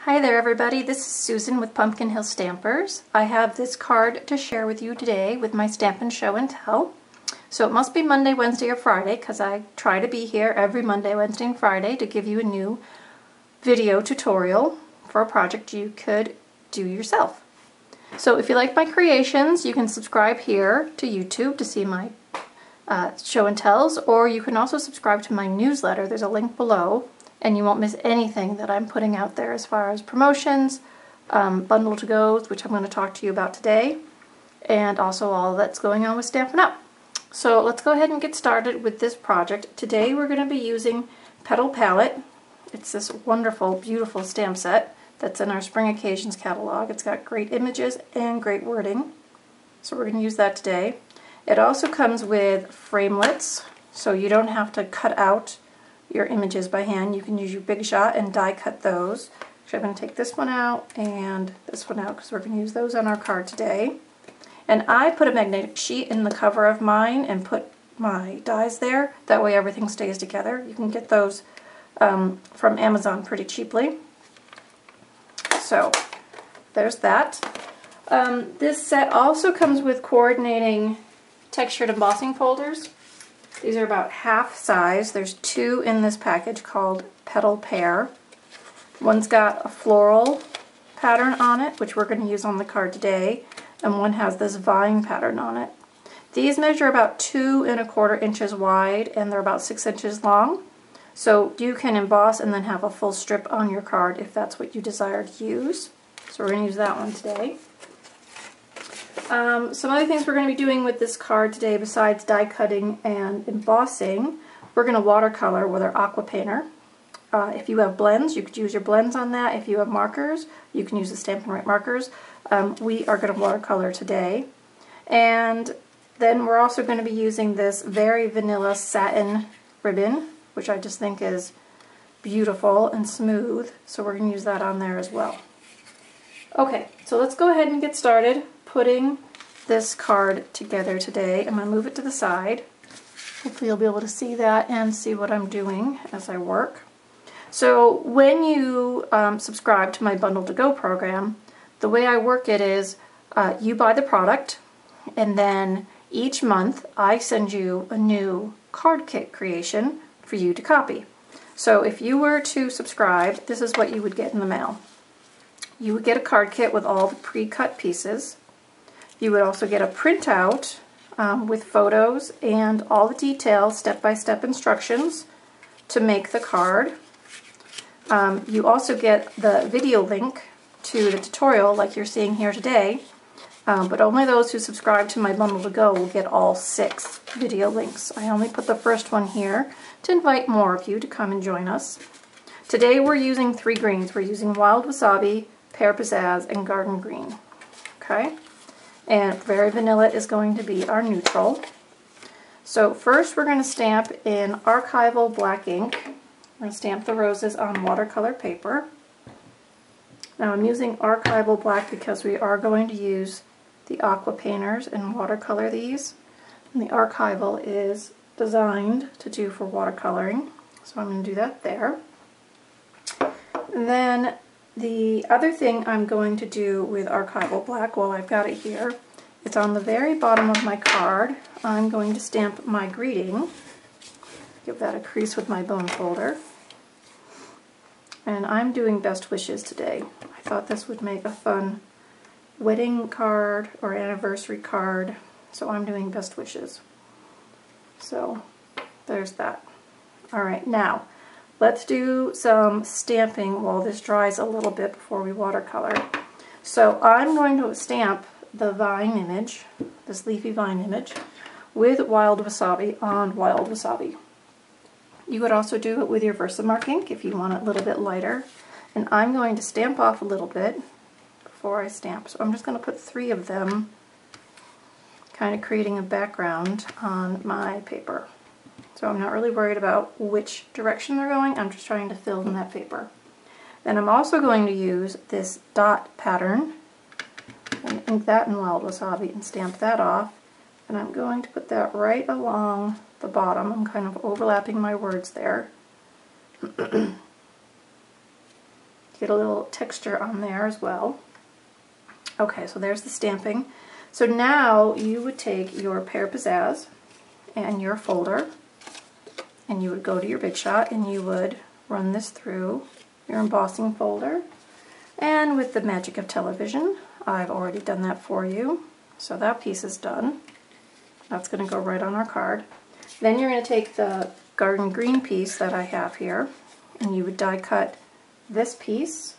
Hi there everybody, this is Susan with Pumpkin Hill Stampers. I have this card to share with you today with my Stampin' Show and Tell. So it must be Monday, Wednesday, or Friday because I try to be here every Monday, Wednesday, and Friday to give you a new video tutorial for a project you could do yourself. So if you like my creations, you can subscribe here to YouTube to see my show and tells, or you can also subscribe to my newsletter. There's a link below, and you won't miss anything that I'm putting out there as far as promotions, bundle to goes, which I'm going to talk to you about today, and also all that's going on with Stampin' Up. So let's go ahead and get started with this project. Today we're going to be using Petal Palette. It's this wonderful, beautiful stamp set that's in our Spring Occasions catalog. It's got great images and great wording, so we're going to use that today. It also comes with framelits, so you don't have to cut out your images by hand. You can use your Big Shot and die cut those. So I'm going to take this one out and this one out because we're going to use those on our card today. And I put a magnetic sheet in the cover of mine and put my dies there. That way everything stays together. You can get those from Amazon pretty cheaply. So there's that. This set also comes with coordinating textured embossing folders. These are about half size. There's two in this package called Petal Pair. One's got a floral pattern on it, which we're going to use on the card today, and one has this vine pattern on it. These measure about 2 1/4 inches wide, and they're about 6 inches long. So you can emboss and then have a full strip on your card if that's what you desire to use. So we're going to use that one today. Some other things we're going to be doing with this card today besides die cutting and embossing, we're going to watercolor with our aqua painter. If you have blends, you could use your blends on that. If you have markers, you can use the Stampin' Right markers. We are going to watercolor today. And then we're also going to be using this very vanilla satin ribbon, which I just think is beautiful and smooth. So we're going to use that on there as well. Okay, so let's go ahead and get started putting this card together today. I'm going to move it to the side. Hopefully you'll be able to see that and see what I'm doing as I work. So when you subscribe to my Bundle to Go program, the way I work it is you buy the product, and then each month I send you a new card kit creation for you to copy. So if you were to subscribe, this is what you would get in the mail. You would get a card kit with all the pre-cut pieces. You would also get a printout with photos and all the details, step-by-step instructions to make the card. You also get the video link to the tutorial like you're seeing here today, but only those who subscribe to my Bundle to Go will get all 6 video links. I only put the first one here to invite more of you to come and join us. Today we're using 3 greens. We're using Wild Wasabi, Pear Pizzazz, and Garden Green. Okay? And Very Vanilla is going to be our neutral. So first we're going to stamp in archival black ink. We're going to stamp the roses on watercolor paper. Now I'm using archival black because we are going to use the aqua painters and watercolor these. And the archival is designed to do for watercoloring. So I'm going to do that there. And then the other thing I'm going to do with archival black, while I've got it here, it's on the very bottom of my card. I'm going to stamp my greeting. Give that a crease with my bone folder. And I'm doing best wishes today. I thought this would make a fun wedding card or anniversary card, so I'm doing best wishes. So there's that. Alright, now let's do some stamping while this dries a little bit before we watercolor. So I'm going to stamp the vine image, this leafy vine image, with Wild Wasabi on Wild Wasabi. You could also do it with your Versamark ink if you want it a little bit lighter. And I'm going to stamp off a little bit before I stamp. So I'm just going to put 3 of them, kind of creating a background on my paper. So I'm not really worried about which direction they're going, I'm just trying to fill in that paper. Then I'm also going to use this dot pattern and ink that in Wild Wasabi and stamp that off. And I'm going to put that right along the bottom. I'm kind of overlapping my words there. get a little texture on there as well. Okay, so there's the stamping. So now you would take your Pear Pizzazz and your folder, and you would go to your Big Shot and you would run this through your embossing folder. And with the magic of television, I've already done that for you. So that piece is done. That's going to go right on our card. Then you're going to take the garden green piece that I have here, and you would die cut this piece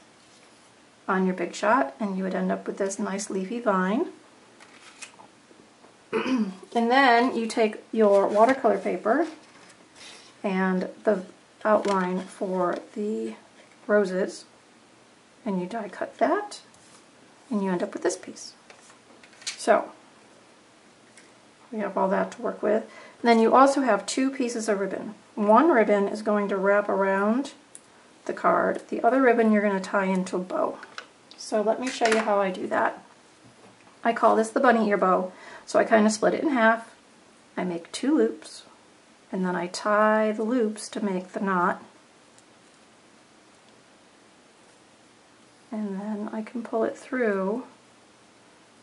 on your Big Shot, and you would end up with this nice leafy vine. And then you take your watercolor paper and the outline for the roses, and you die cut that, and you end up with this piece. So we have all that to work with. And then you also have two pieces of ribbon. One ribbon is going to wrap around the card. The other ribbon you're going to tie into a bow. So let me show you how I do that. I call this the bunny ear bow. So I kind of split it in half. I make 2 loops, and then I tie the loops to make the knot. And then I can pull it through.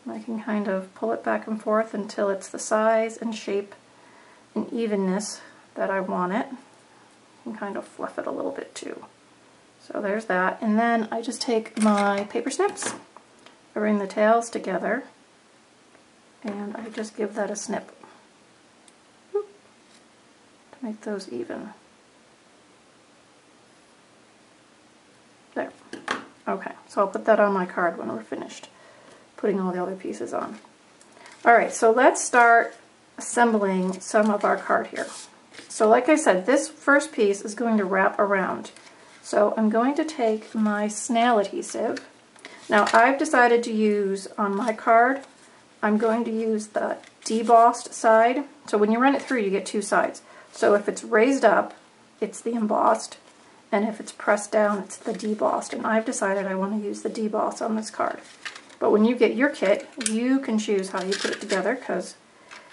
I can kind of pull it back and forth until it's the size and shape and evenness that I want it. And kind of fluff it a little bit too. So there's that. And then I just take my paper snips, I bring the tails together, and I just give that a snip to make those even. There. Okay, so I'll put that on my card when we're finished putting all the other pieces on. Alright, so let's start assembling some of our card here. So like I said, this first piece is going to wrap around. So I'm going to take my snail adhesive. Now I've decided to use, on my card, I'm going to use the debossed side. So when you run it through, you get 2 sides. So if it's raised up, it's the embossed, and if it's pressed down, it's the debossed. And I've decided I want to use the deboss on this card. But when you get your kit, you can choose how you put it together, because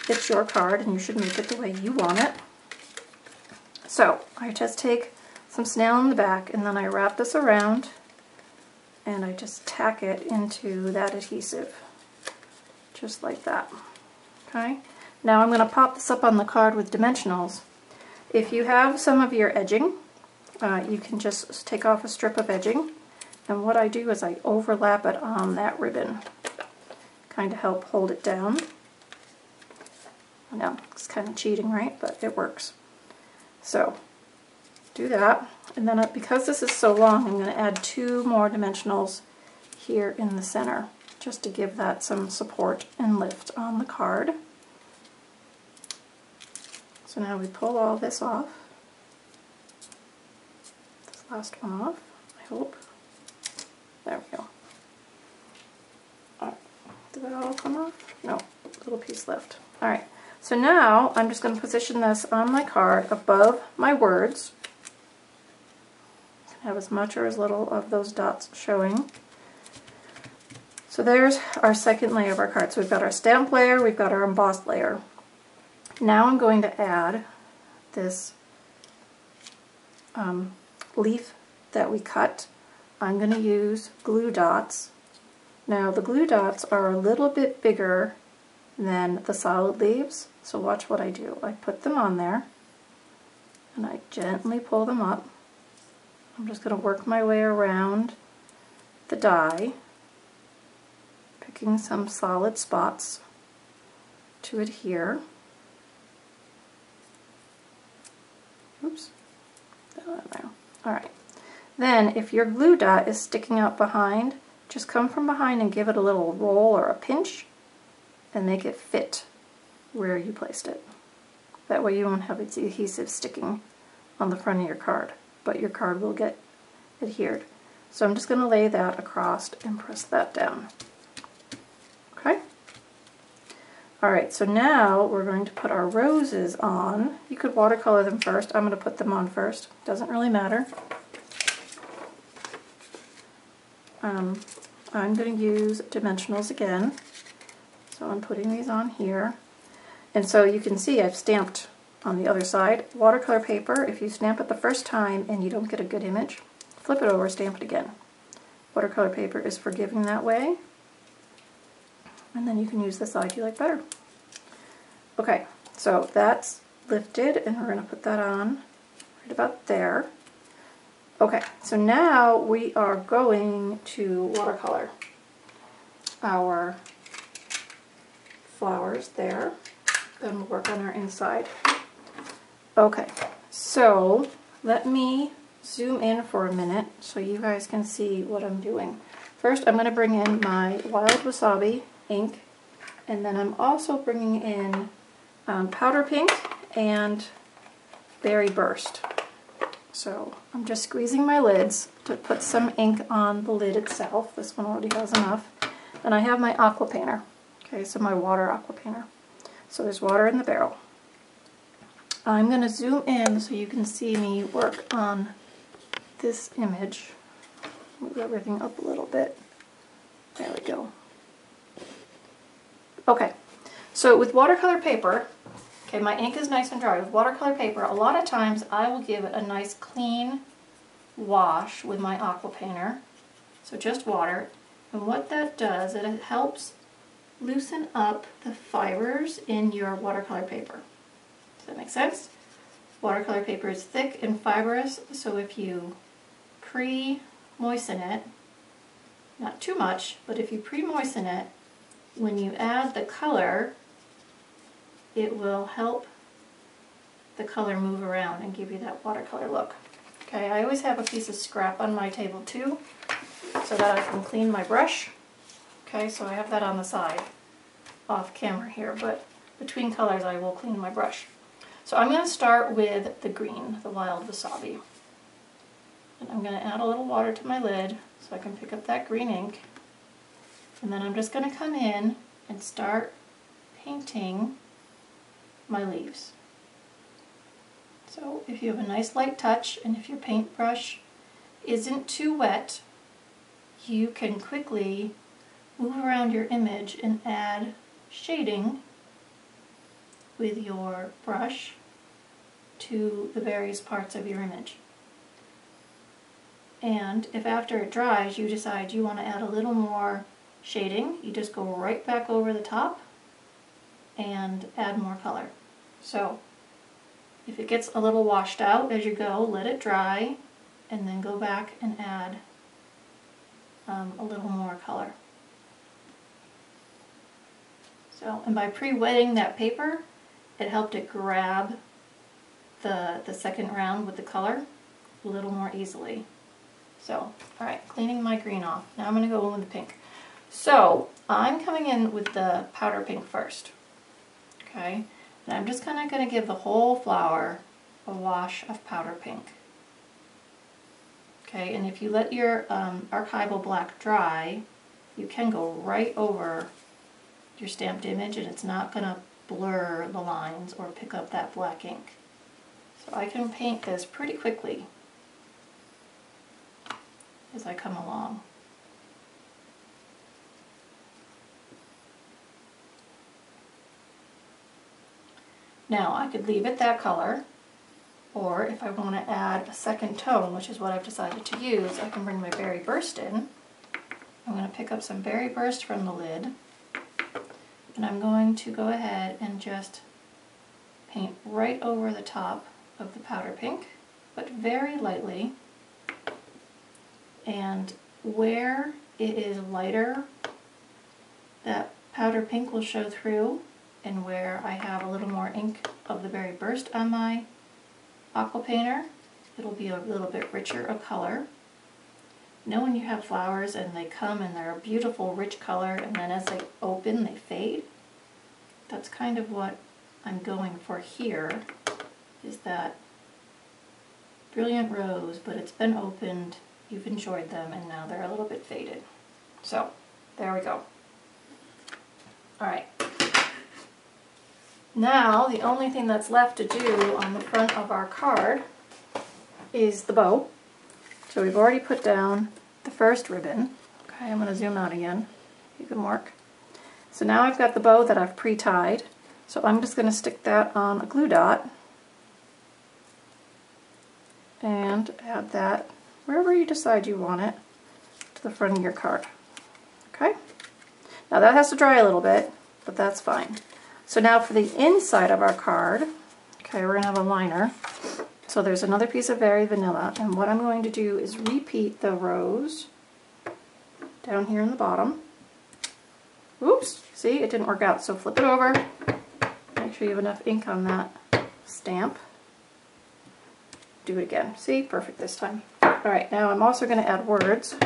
it's your card and you should make it the way you want it. So I just take some snail in the back, and then I wrap this around, and I just tack it into that adhesive, just like that. Okay. Now I'm going to pop this up on the card with dimensionals. If you have some of your edging, you can just take off a strip of edging, and what I do is I overlap it on that ribbon, kind of help hold it down. I know, it's kind of cheating, right? But it works. So do that, and then because this is so long, I'm going to add 2 more dimensionals here in the center, just to give that some support and lift on the card. So now we pull all this off. This last one off, I hope. There we go. Alright, did that all come off? No, little piece left. Alright, so now I'm just going to position this on my card above my words. I can have as much or as little of those dots showing. So there's our second layer of our card. So we've got our stamp layer, we've got our embossed layer. Now I'm going to add this leaf that we cut. I'm going to use glue dots. Now the glue dots are a little bit bigger than the solid leaves, so watch what I do. I put them on there, and I gently pull them up. I'm just going to work my way around the die, picking some solid spots to adhere. Oops. Alright. Then, if your glue dot is sticking out behind, just come from behind and give it a little roll or a pinch and make it fit where you placed it. That way you won't have its adhesive sticking on the front of your card, but your card will get adhered. So I'm just going to lay that across and press that down. Okay? Alright, so now we're going to put our roses on. You could watercolor them first. I'm going to put them on first. Doesn't really matter. I'm going to use dimensionals again. So I'm putting these on here. And so you can see I've stamped on the other side. Watercolor paper, if you stamp it the first time and you don't get a good image, flip it over, stamp it again. Watercolor paper is forgiving that way. And then you can use the side you like better. Okay, so that's lifted, and we're going to put that on right about there. Okay, so now we are going to watercolor our flowers there. Then we'll work on our inside. Okay, so let me zoom in for a minute so you guys can see what I'm doing. First, I'm going to bring in my Wild Wasabi ink, and then I'm also bringing in powder pink and Berry Burst. So I'm just squeezing my lids to put some ink on the lid itself. This one already has enough. And I have my aqua painter. Okay, so my water aqua painter. So there's water in the barrel. I'm going to zoom in so you can see me work on this image. Move everything up a little bit. There we go. Okay, so with watercolor paper, okay, my ink is nice and dry. With watercolor paper, a lot of times I will give it a nice clean wash with my aqua painter. So just water. And what that does, it helps loosen up the fibers in your watercolor paper. Does that make sense? Watercolor paper is thick and fibrous, so if you pre-moisten it, not too much, but if you pre-moisten it, when you add the color, it will help the color move around and give you that watercolor look. Okay, I always have a piece of scrap on my table too, so that I can clean my brush. Okay, so I have that on the side, off camera here, but between colors I will clean my brush. So I'm going to start with the green, the Wild Wasabi. And I'm going to add a little water to my lid so I can pick up that green ink. And then I'm just going to come in and start painting my leaves. So if you have a nice light touch and if your paintbrush isn't too wet, you can quickly move around your image and add shading with your brush to the various parts of your image. And if after it dries you decide you want to add a little more shading, you just go right back over the top and add more color. So if it gets a little washed out as you go, let it dry and then go back and add a little more color. So, and by pre-wetting that paper, it helped it grab the second round with the color a little more easily. So, alright, cleaning my green off. Now I'm going to go in with the pink. So, I'm coming in with the powder pink first. Okay, and I'm just kind of going to give the whole flower a wash of powder pink. Okay, and if you let your archival black dry, you can go right over your stamped image and it's not going to blur the lines or pick up that black ink. So I can paint this pretty quickly as I come along. Now I could leave it that color, or if I want to add a second tone, which is what I've decided to use, I can bring my Berry Burst in. I'm going to pick up some Berry Burst from the lid, and I'm going to go ahead and just paint right over the top of the powder pink, but very lightly. And where it is lighter, that powder pink will show through, and where I have a little more ink of the Berry Burst on my aqua painter, it'll be a little bit richer of color. You know when you have flowers and they come and they're a beautiful rich color and then as they open they fade? That's kind of what I'm going for here, is that brilliant rose, but it's been opened, you've enjoyed them, and now they're a little bit faded. So, there we go. Alright. Now, the only thing that's left to do on the front of our card is the bow. So we've already put down the first ribbon. Okay, I'm going to zoom out again. You can work. So now I've got the bow that I've pre-tied. So I'm just going to stick that on a glue dot and add that wherever you decide you want it. to the front of your card. Okay? Now that has to dry a little bit, but that's fine. So now for the inside of our card, okay, we're going to have a liner. So there's another piece of Very Vanilla, and what I'm going to do is repeat the rose down here in the bottom. Oops, see, it didn't work out, so flip it over. Make sure you have enough ink on that stamp. Do it again. See, perfect this time. Alright, now I'm also going to add words.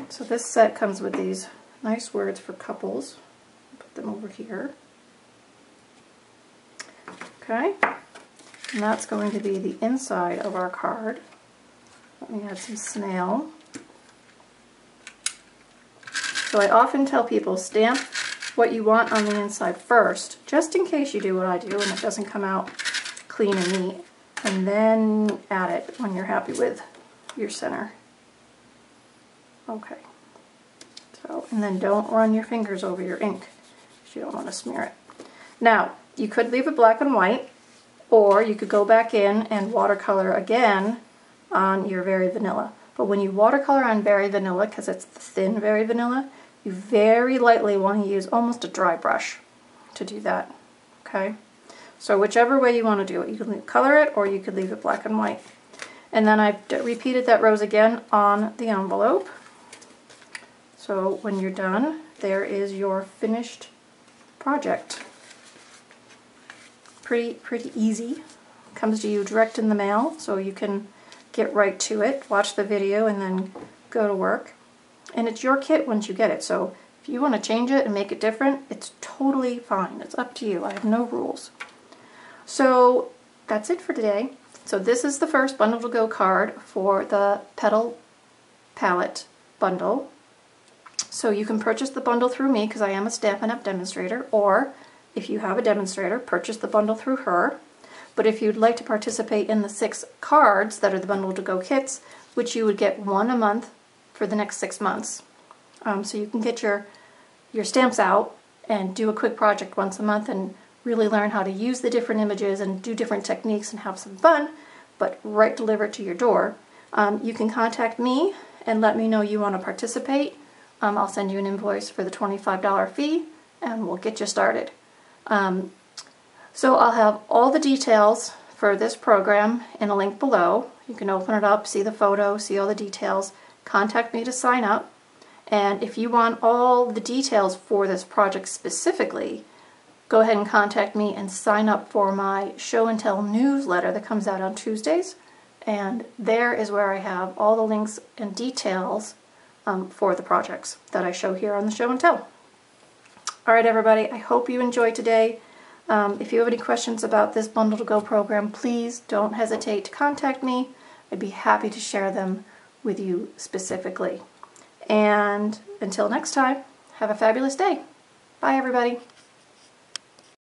So this set comes with these nice words for couples. Put them over here. Okay, and that's going to be the inside of our card. Let me add some snail. So I often tell people stamp what you want on the inside first, just in case you do what I do and it doesn't come out clean and neat, and then add it when you're happy with your center. Okay, so, and then don't run your fingers over your ink because you don't want to smear it. Now, you could leave it black and white, or you could go back in and watercolor again on your Very Vanilla. But when you watercolor on Very Vanilla, because it's the thin Very Vanilla, you very lightly want to use almost a dry brush to do that. Okay? So whichever way you want to do it. You can color it, or you could leave it black and white. And then I've repeated that rose again on the envelope. So when you're done, there is your finished project. Pretty easy. Comes to you direct in the mail, so you can get right to it, watch the video, and then go to work. And it's your kit once you get it, so if you want to change it and make it different, it's totally fine. It's up to you. I have no rules. So that's it for today. So this is the first Bundle to Go card for the Petal Palette bundle. So you can purchase the bundle through me because I am a Stampin' Up! Demonstrator, or if you have a demonstrator, purchase the bundle through her. But if you'd like to participate in the 6 cards that are the Bundle to Go kits, which you would get 1 a month for the next 6 months. So you can get your stamps out and do a quick project once a month and really learn how to use the different images and do different techniques and have some fun, but right delivered to your door. You can contact me and let me know you want to participate. I'll send you an invoice for the $25 fee and we'll get you started. So I'll have all the details for this program in a link below. You can open it up, see the photo, see all the details, contact me to sign up. And if you want all the details for this project specifically, go ahead and contact me and sign up for my show and tell newsletter that comes out on Tuesdays. And there is where I have all the links and details for the projects that I show here on the show and tell. Alright everybody, I hope you enjoyed today. If you have any questions about this Bundle to Go program, please don't hesitate to contact me. I'd be happy to share them with you specifically. And until next time, have a fabulous day. Bye everybody.